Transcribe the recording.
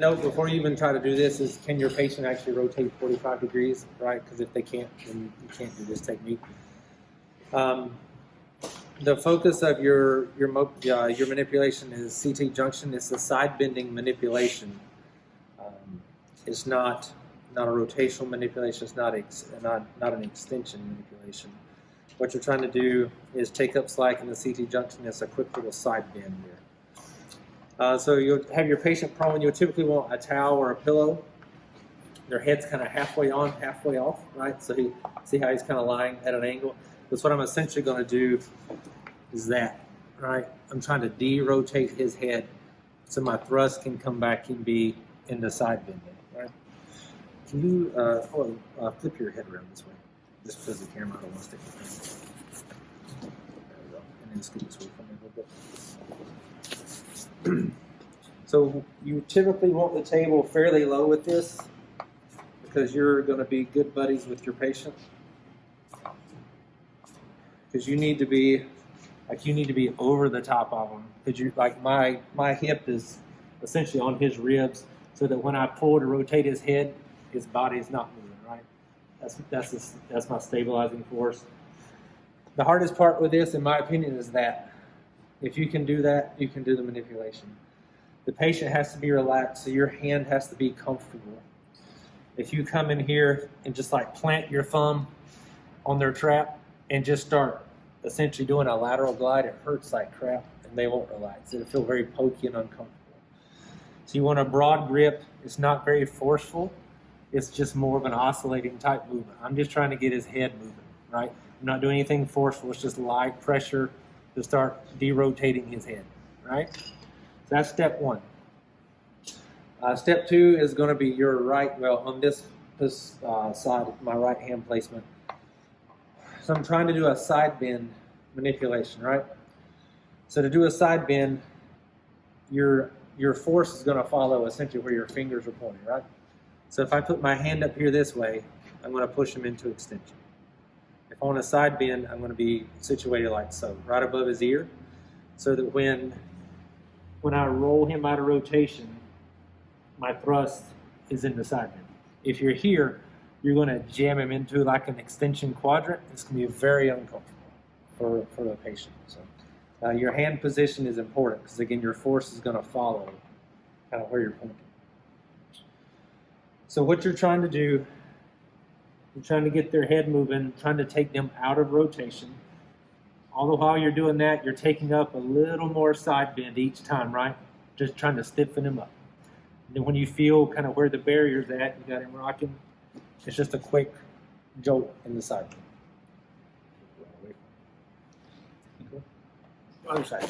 Note before you even try to do this is, can your patient actually rotate 45 degrees, right? Because if they can't, then you can't do this technique. The focus of your manipulation is CT junction. It's a side bending manipulation. It's not a rotational manipulation. It's not an extension manipulation. What you're trying to do is take up slack in the CT junction. It's a quick little side bend here. So you'll have your patient prone. You'll typically want a towel or a pillow. Their head's kind of halfway on, halfway off, right? So see how he's kind of lying at an angle. That's what I'm essentially going to do is that, right? I'm trying to de-rotate his head so my thrust can come back and be in the side bending, right? Can you flip your head around this way? Just because the camera, I don't want to stick your hand. There we go. And then scoot this way from me a little bit. So you typically want the table fairly low with this because you're going to be good buddies with your patient. Because you need to be over the top of them. Because you my hip is essentially on his ribs, so that when I pull to rotate his head, his body is not moving. Right. That's my stabilizing force. The hardest part with this, in my opinion, is that if you can do that, you can do the manipulation. The patient has to be relaxed, so your hand has to be comfortable. If you come in here and just like plant your thumb on their trap and just start essentially doing a lateral glide, it hurts like crap and they won't relax. It'll feel very pokey and uncomfortable. So you want a broad grip. It's not very forceful. It's just more of an oscillating type movement. I'm just trying to get his head moving, right? I'm not doing anything forceful. It's just light pressure to start de-rotating his head, right? So that's step one. Step two is going to be your right, on this side, my right hand placement. So I'm trying to do a side bend manipulation, right? So to do a side bend, your force is going to follow essentially where your fingers are pointing, right? So if I put my hand up here this way, I'm going to push him into extension. If I want a side bend, I'm going to be situated like so, right above his ear, so that when I roll him out of rotation, my thrust is in the side bend. If you're here, you're going to jam him into like an extension quadrant. It's going to be very uncomfortable for the patient. So your hand position is important because, again, your force is going to follow kind of where you're pointing. So what you're trying to do, you're trying to get their head moving, trying to take them out of rotation. All the while you're doing that, you're taking up a little more side bend each time, right? Just trying to stiffen him up. And then when you feel kind of where the barrier's at, you got him rocking. It's just a quick jolt in the side. Other side.